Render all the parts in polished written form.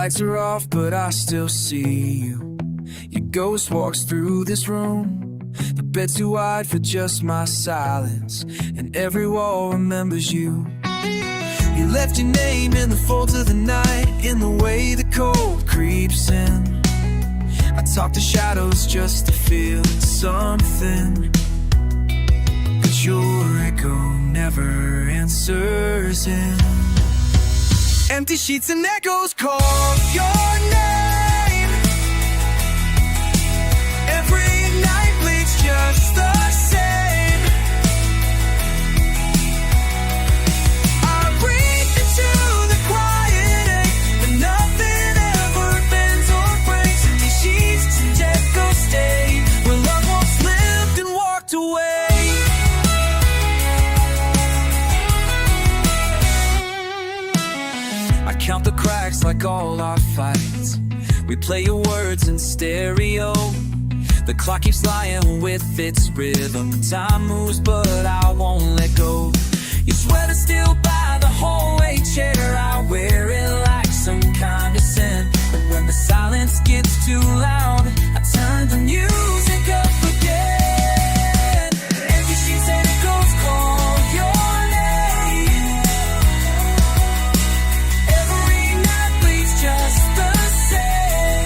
lights are off, but I still see you. Your ghost walks through this room. The bed's too wide for just my silence, and every wall remembers you. You left your name in the folds of the night, in the way the cold creeps in. I talk to shadows just to feel something, but your echo never answers in. Empty sheets and echoes call your name. Every night bleeds just the same. I reach into the quiet ache, but nothing ever bends or breaks. Empty sheets and echoes stay where love once lived and walked away. Count the cracks like all our fights. We play your words in stereo. The clock keeps lying with its rhythm. Time moves but I won't let go. You swear to still by the hallway chair. I wear it like some kind of sin. But when the silence gets too loud, I turn the music up again. Empty sheets and echoes call your name. Every night bleeds just the same.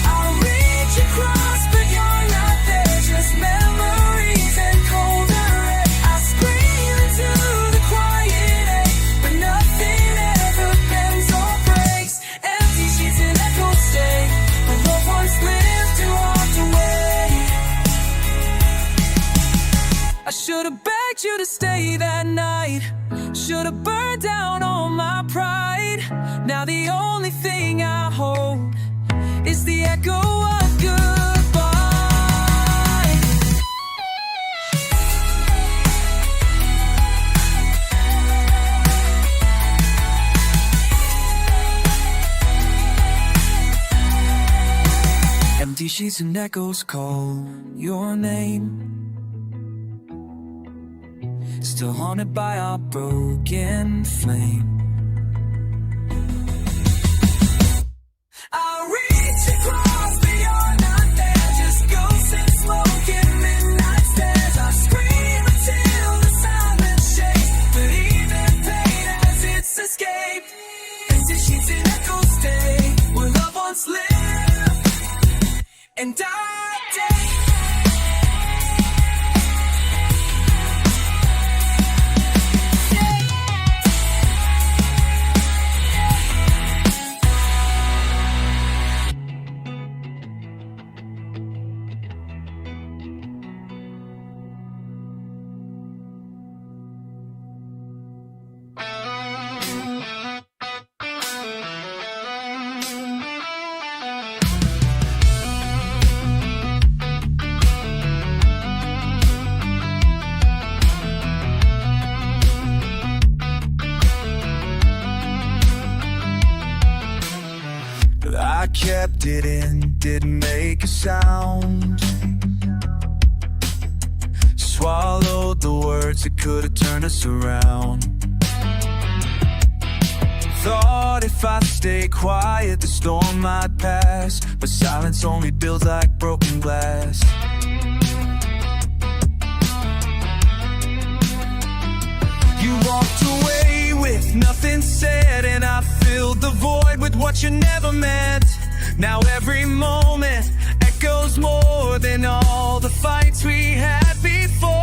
I reach across, but you're not there. Just memories and colder air. I scream into the quiet ache, but nothing ever bends or breaks. Empty sheets and echoes stay where love once lived and walked away. I should've begged you to stay that night. Should've burned down all my pride. Now the only thing I hold is the echo of goodbye. Empty sheets and echoes call your name. Still haunted by our broken flame. I reach across, but you're not there. Just ghosts and smoke and midnight stares. I scream until the silence shakes, but even pain has its escape. Empty sheets and echoes stay where love once lived and died. I kept it in, didn't make a sound. Swallowed the words that could have turned us around. Thought if I stay quiet, the storm might pass, but silence only builds like broken glass. You walked away with nothing said, and I filled the void with what you never meant. Now every moment echoes more than all the fights we had before.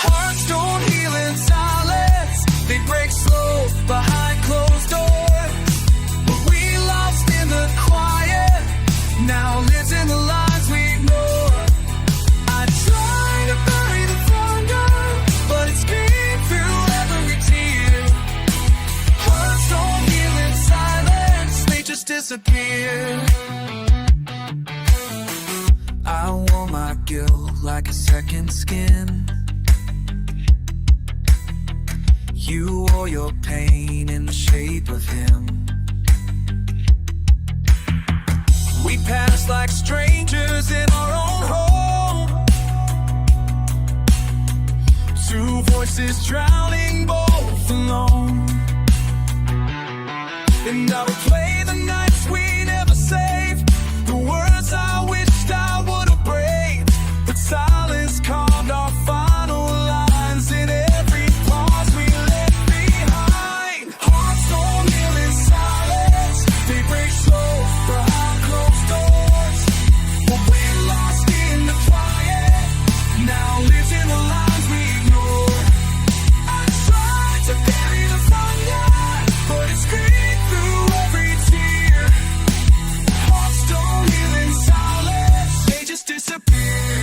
Hearts don't heal in silence, they break slow behind closed doors. But we lost in the quiet, now lives in the lies we ignore. I try to bury the thunder, but it's came through every tear. Hearts don't heal in silence, they just disappear. I wore my guilt like a second skin. You wore your pain in the shape of him. We passed like strangers in our own home. Two voices drowning both alone. And I replay the nights we never saved, the words I wished I would've braved, but silence carved our final lines in every pause we left behind. Hearts don't heal in silence, they break slow behind closed doors. But we're lost in the quiet, now lives in the lines we ignore. I tried to bury the fire, but it's screaming through every tear. Hearts don't heal in silence, they just disappear.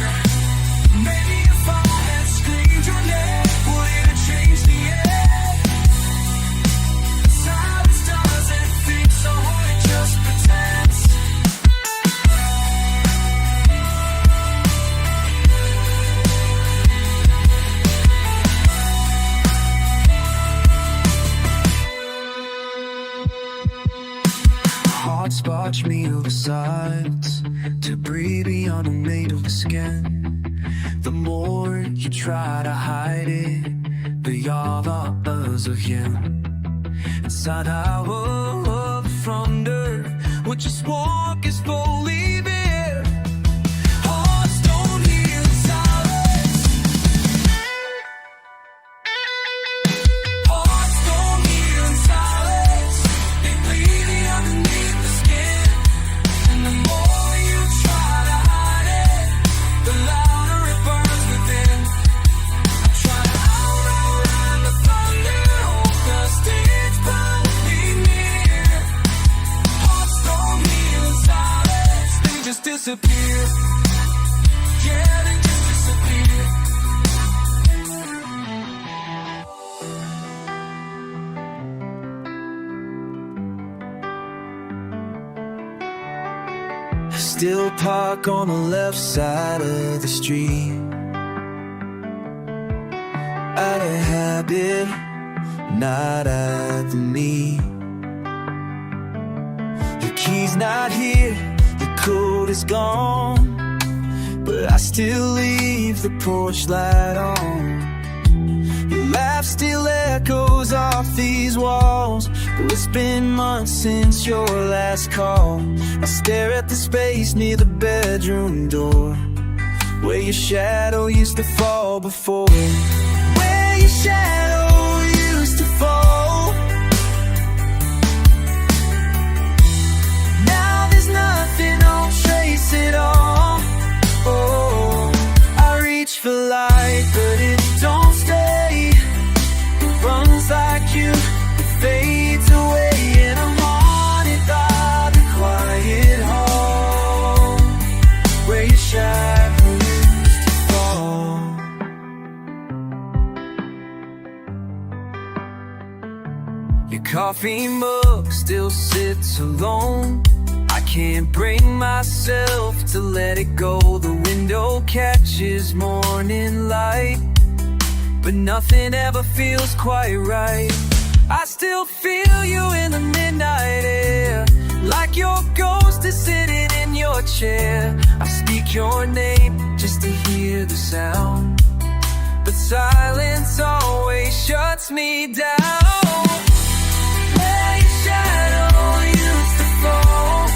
Maybe if I had screamed your name, would it have changed the end? Silence doesn't think so hard, it just pretends. Hearts watch me over sides, debris beyond a made of skin. The more you try to hide it, the others of him. Inside our world from earth, we just walk is fully there. Hearts don't heal in silence. Hearts don't heal in silence, they bleed underneath the skin. And the more you try to hide it, the louder it burns within. I try to outrun the thunder, hope the stage burns me near. Hearts don't heal in silence, they just disappear. Yeah, they just disappear. Still park on the left side of the street, out of habit, not out of me. Your key's not here, the code is gone, but I still leave the porch light on. Your laugh still echoes off these walls, though it's been months since your last call. I stare at the space near the bedroom door, where your shadow used to fall before. Where your shadow used to fall. Now there's nothing, no trace at all. Oh, I reach for light, but it don't stay. It runs like you, it fades away, and I'm haunted by the quiet hall, where your shadow used to fall. Your coffee mug still sits alone, I can't bring myself to let it go. The window catches morning light, but nothing ever feels quite right. I still feel you in the midnight air, like your ghost is sitting in your chair. I speak your name just to hear the sound, but silence always shuts me down. Where your shadow used to fall.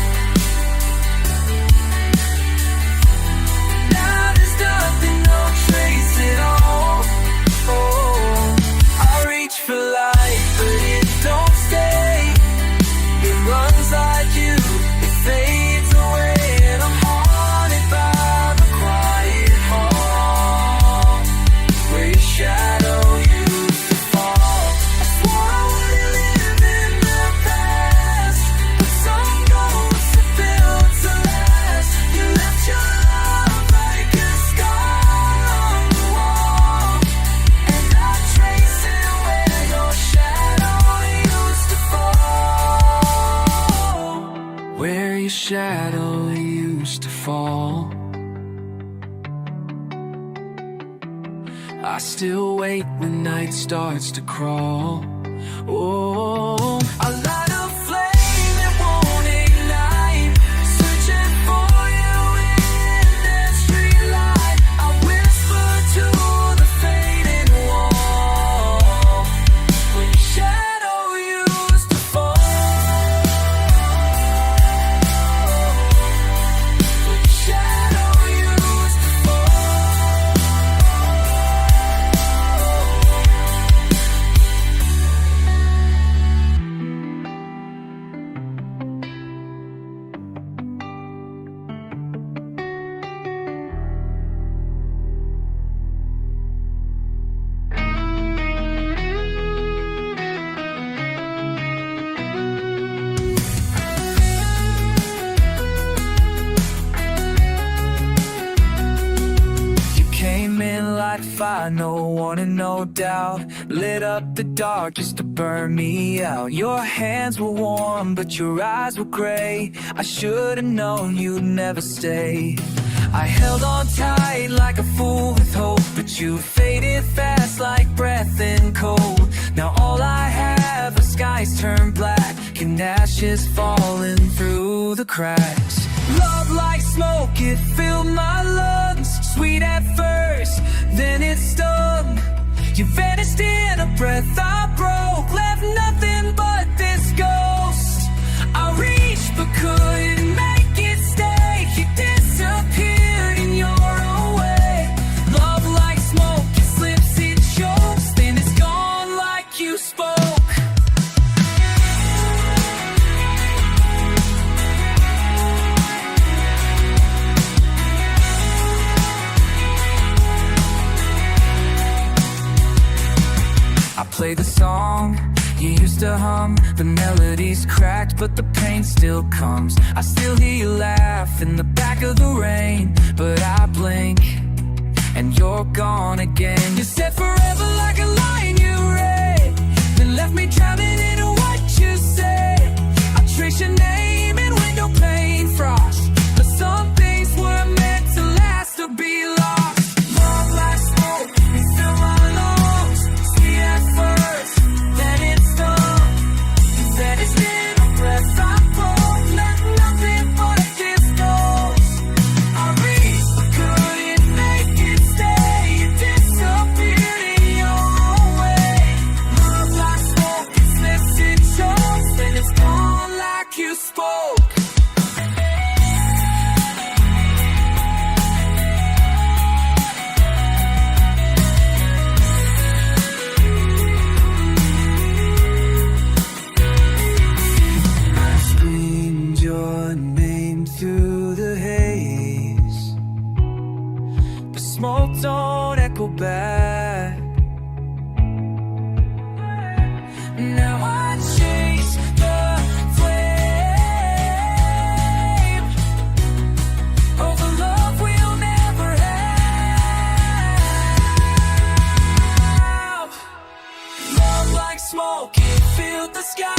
Now there's nothing, no trace at all. Oh, I reach for light, but it don't stay. It runs like you, it fades away, and I'm haunted by the quiet hall, where your shadow used to fall. I swore I wouldn't live in the past, but some ghosts are built to last. You left your love like a scar on the wall, and I trace it where your shadow used to fall. Where your shadow used to fall. I still wait when night starts to crawl. Oh, I light a flame that won't ignite, searching for you in that street light. I whisper to the fading wall, where your shadow used to fall. flaming like fire, no warning, no doubt. Lit up the dark just to burn me out. Your hands were warm, but your eyes were gray. I should've known you'd never stay. I held on tight like a fool with hope, but you faded fast like breath in cold. Now all I have are skies turned black and ashes falling through the cracks. Love like smoke, it filled my lungs. Sweet at first, then it stung. You vanished in a breath I broke, left nothing but this ghost. I reached but couldn't make it stay. You disappeared in your own way. Love like smoke, it slips, it chokes, then it's gone like you spoke. I play the song you used to hum. The melody's cracked, but the pain still comes. I still hear you laugh in the back of the rain, but I blink and you're gone again. You said forever like a line you read, then left me drowning in what you said. I trace your name in window pane frost, but some things were meant to last or be lost. Love like smoke, you fill my lungs. Sweet at first, then it stung. You vanished in a breath I broke, left nothing but this ghost. I reached but couldn't make it stay. You disappeared in your own way. Love like smoke, it slips, it chokes, then it's gone like you spoke. Your name through the haze, the smoke don't echo back. Now I chase the flame of a love we'll never have. Love like smoke, it filled the sky.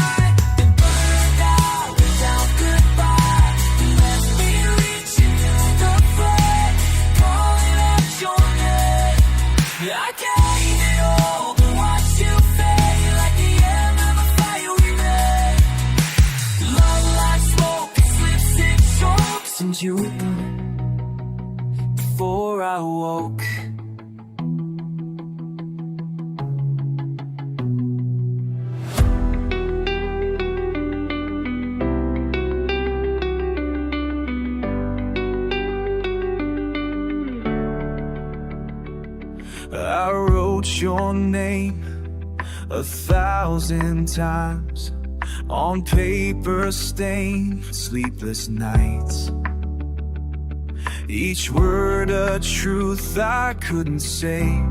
I gave it all, but watched you fade like the end of a fire we made. Love like smoke, it slips, it chokes, and you were gone before I woke. I wrote your name 1,000 times on paper stained, sleepless nights. Each word a truth I couldn't say,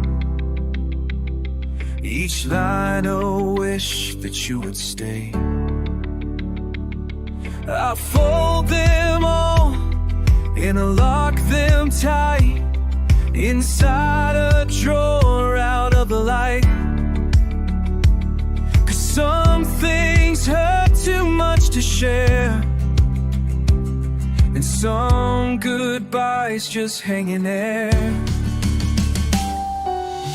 each line a wish that you would stay. I fold them all and lock them tight inside a drawer out of the light. 'Cause some things hurt too much to share, and some goodbyes just hang in there.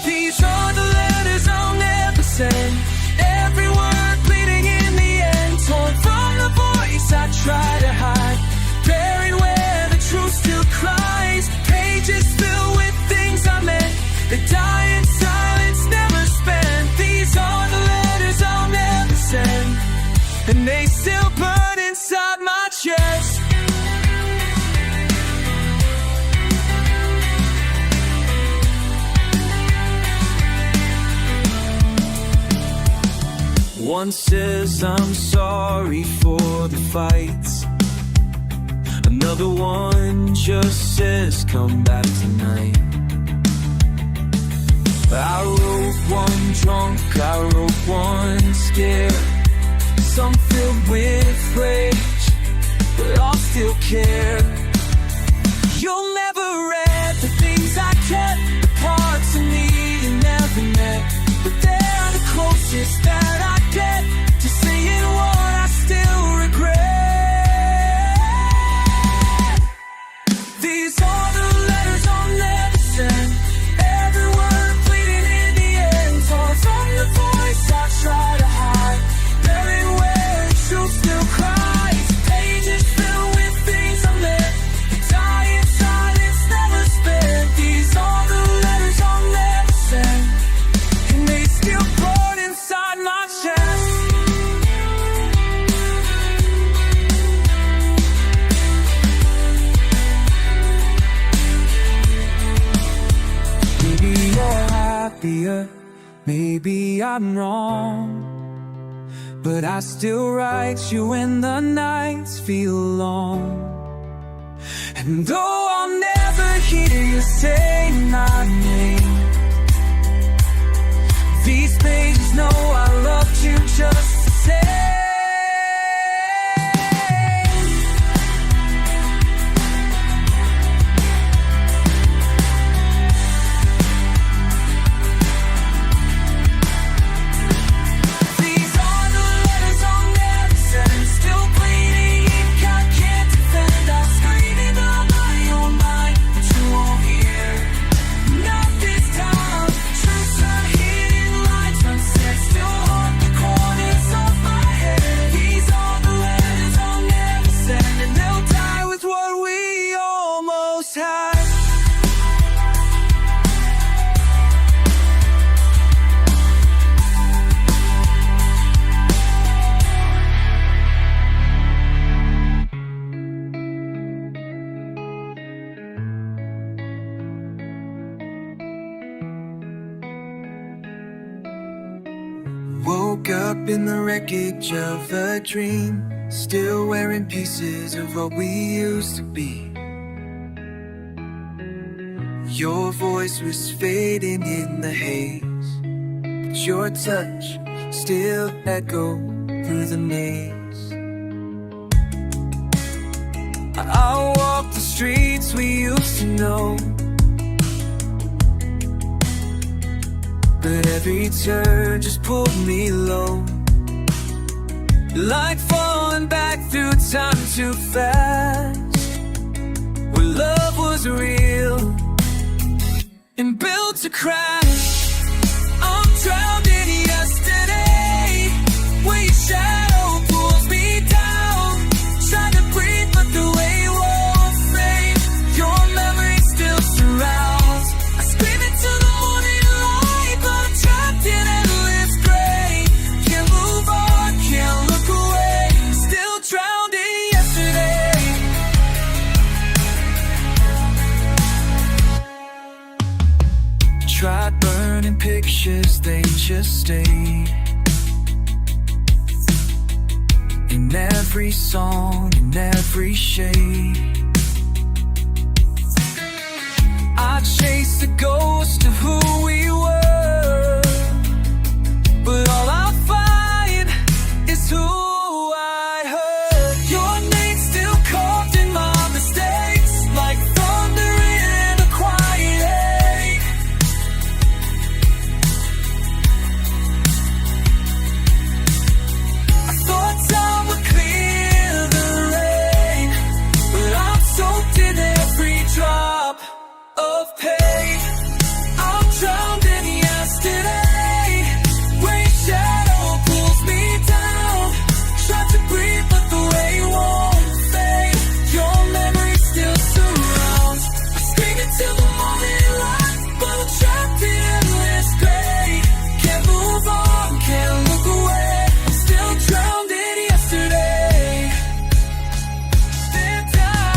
These are the letters I'll never send, every word bleeding in the end, torn from the voice I try to hide, buried where the truth still cries. Pages filled with things I meant that die in silence, never spent. These are the letters I'll never send, and they still burn inside my chest. One says I'm sorry for the fights, another one just says come back tonight. I wrote one drunk, I wrote one scared, some filled with rage, but I'll still care. You'll never read the things I kept, the but they're the closest that I get to saying what I still regret. These are the letters I'll never send, every word bleeding in the end, torn from the voice I try to hide, buried where the truth still cries. Pages filled with things I meant, die in silence, never spent. These are the letters I'll never send, and they still burn inside my chest. Maybe you're happier, maybe I'm wrong, but I still write you when the nights feel long. And though I'll never hear you say my name, these pages know I loved you just the same. These are the letters I'll never send, still bleeding ink I can't defend. I scream into my own mind, but you won't hear. Not this time. Truths unhidden, lights unsaid, still haunt the corners of my head. These are the letters I'll never send, and they'll die with what we almost had. Woke up in the wreckage of a dream, still wearing pieces of what we used to be. Your voice was fading in the haze, but your touch still echoed through the maze. I walk the streets we used to know, but every turn just pulled me low, like falling back through time too fast, where love was real and built to crash. I'm drowned in yesterday, where your shadow pulls me down, trying to breathe but the way won't fade. Your memory still surrounds. I scream into the morning light, but I'm trapped in endless gray. Can't move on, can't look away, still drowned in yesterday. Tried burning pictures, they just stayed in every song, in every shade. I chased the ghost of who we were, but all I find is who I hurt. Your name still carved in my mistakes, like thunder in a quiet ache. I thought time would clear the rain, but I'm soaked in every drop of pain. I'm drowned in yesterday, where your shadow pulls me down, try to breathe but the way won't fade. Your memory still surrounds. I scream until the morning light, but I'm trapped in endless gray. Can't move on, can't look away, I'm still drowned in yesterday. Then die.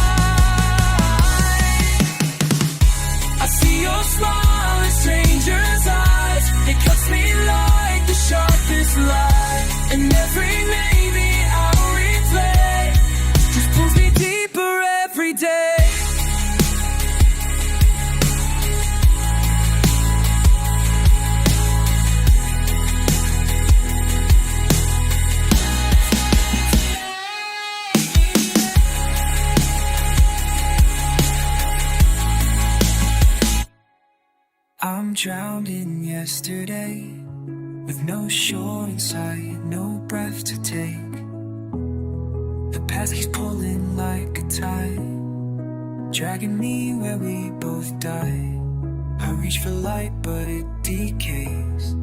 I see your smile in strangers' eyes, it cuts me like the sharpest lie, and every maybe I'll replay just pulls me deeper every day. I'm drowned in yesterday, with no shore in sight, no breath to take. The past keeps pulling like a tide, dragging me where we both die. I reach for light but it decays.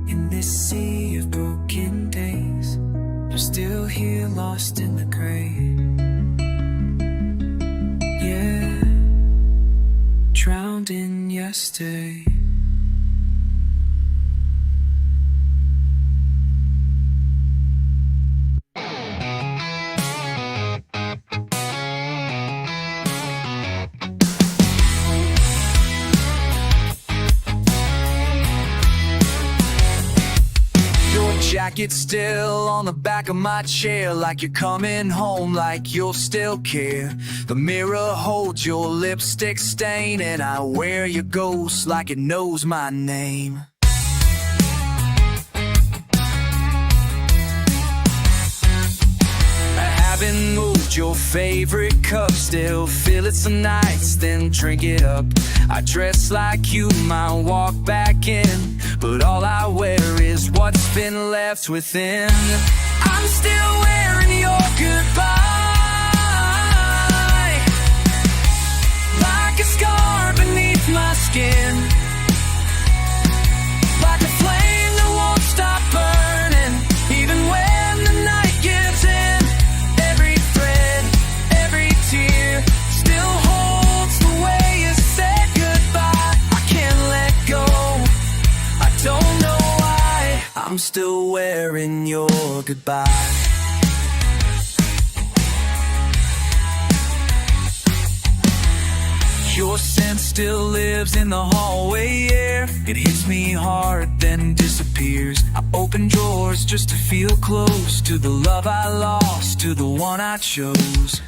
In this sea of broken days, I'm still here lost in the grave. Yeah, drowned in yesterday. Jacket still on the back of my chair, like you're coming home, like you'll still care. The mirror holds your lipstick stain, and I wear your ghost like it knows my name. I haven't moved your favorite cup, still fill it some nights, then drink it up. I dress like you might walk back in, but all I wear is what's been left within. I'm still wearing your goodbye, like a scar beneath my skin, like a flame that won't stop burning, even when the night gives in. Every thread, every tear still holds the way you said goodbye. I can't let go, I don't know why, I'm still wearing your goodbye. Your scent still lives in the hallway air. It hits me hard, then disappears. I open drawers just to feel close to the love I lost, to the one I chose.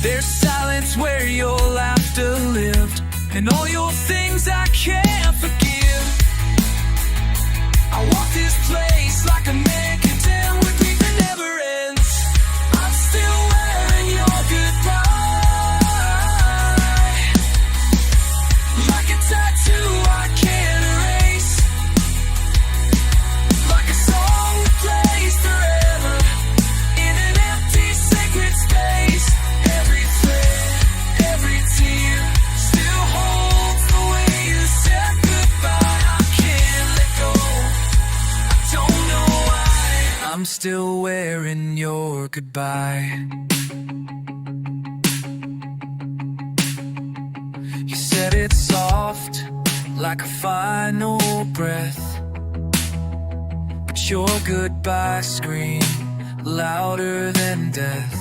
There's silence where your laughter lived, and all your things I can't forgive. I walk this place like a man condemned with grief that never ends. I'm still wearing your goodbye, like a tattoo I can't erase, like a song that plays forever in an empty sacred space. Every thread, every tear still holds the way you said goodbye. I can't let go, don't know why, I'm still wearing your goodbye. You said it's soft, like a final breath, but your goodbye scream louder than death.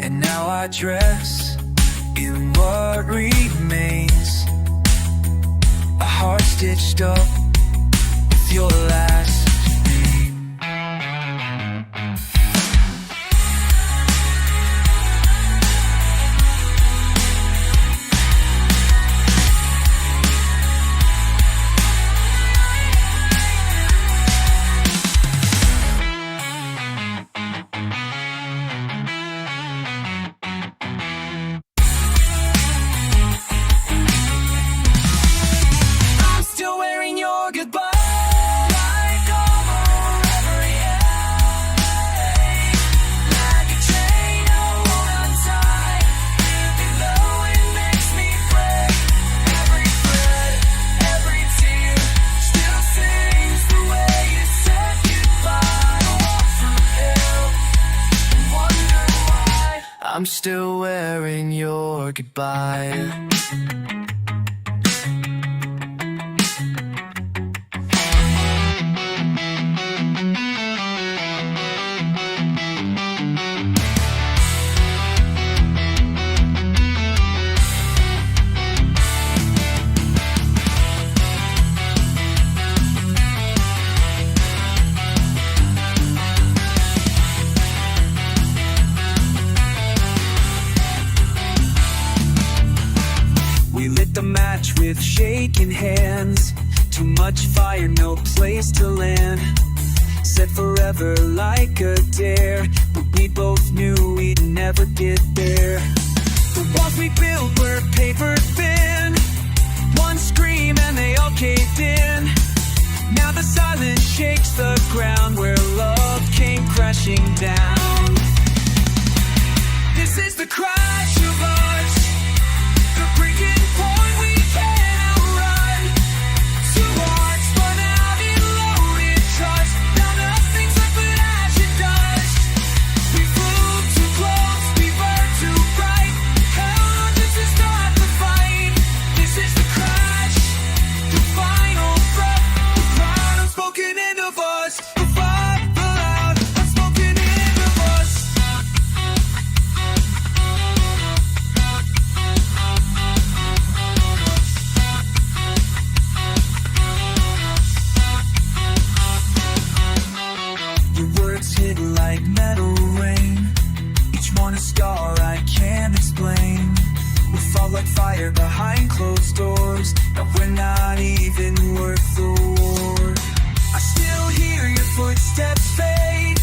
And now I dress in what remains, a heart stitched up with your last name. I'm still wearing your goodbye, like over every end, like a chain I won't untie. Even though it makes me break, every thread, every tear still sings the way you said goodbye. I walk through hell and wonder why, I'm still wearing your goodbye. We lit the match with shaking hands. Too much fire, no place to land. Said forever like a dare, but we both knew we'd never get there. The walls we built were paper thin, one scream and they all caved in. Now the shakes the ground where love came crashing down. This is the crash of us, the breaking point we can't outrun. Two hearts spun out in loaded trust. Now nothing's left but ash and dust. We flew too close, we burned too bright. Held on just to start the fight. This is the crash, the final breath, the proud unspoken end of us. The fight, the loud unspoken end of us. Your words hit like metal rain, each one a scar I can't explain. We fall like fire behind closed doors, and we're not even worth the war. I still hear your footsteps fade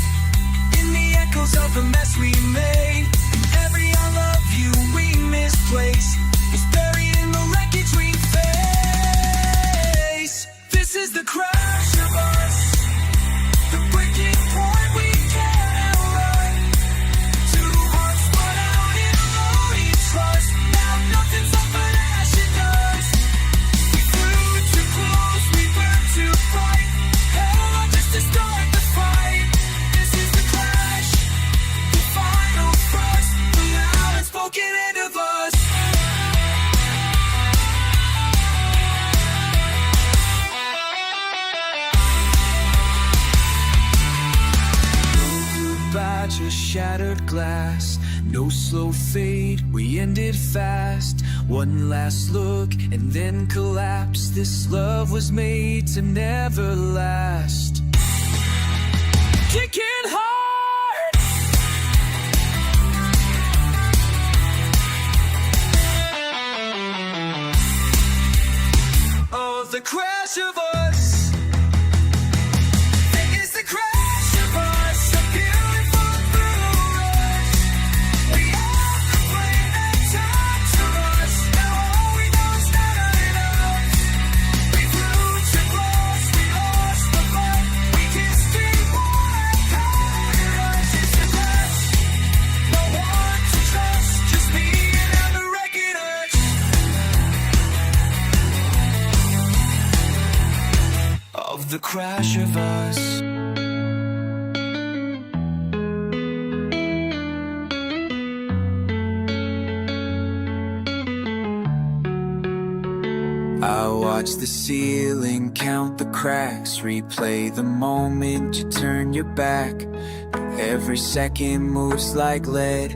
in the echoes of the mess we made. And every I love you we misplaced is buried in the wreckage we face. This is the crash of us, the breaking point we can't outrun. Two hearts spun out in loaded trust. Now nothing's left but ash and dust. We flew too close, we burned too bright. Held on just to start the fight. This is the crash, the final thrust, the loud unspoken end of us. By just shattered glass, no slow fade, we ended fast. One last look and then collapse. This love was made to never last. Kicking hard, oh, the crash of us. It's the crash of us, a beautiful thrill rush. We have the flame that torture us. Now all we know is not enough. We flew too close, we lost the fight. We kissed in one power rush. It's the crash, no one to trust, just me and the wreckage urge. Of the crash of us. I watch the ceiling, count the cracks, replay the moment you turn your back. Every second moves like lead,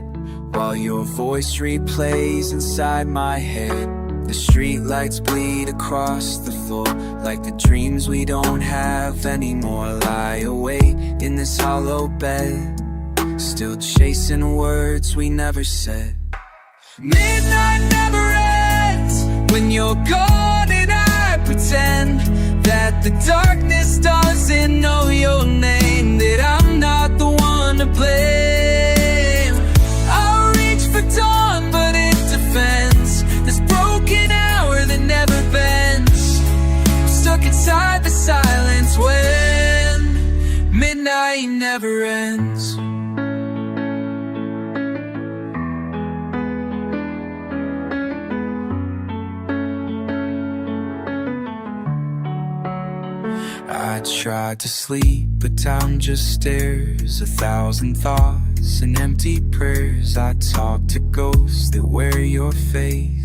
while your voice replays inside my head. The streetlights bleed across the floor, like the dreams we don't have anymore. Lie awake in this hollow bed, still chasing words we never said. Midnight never ends when you're gone, and I pretend that the darkness doesn't know your name, that I'm not the one to blame. I'll reach for dawn, but it defends this broken hour that never bends. I'm stuck inside the silence when midnight never ends. I tried to sleep, but time just stares. 1,000 thoughts and empty prayers. I talk to ghosts that wear your face.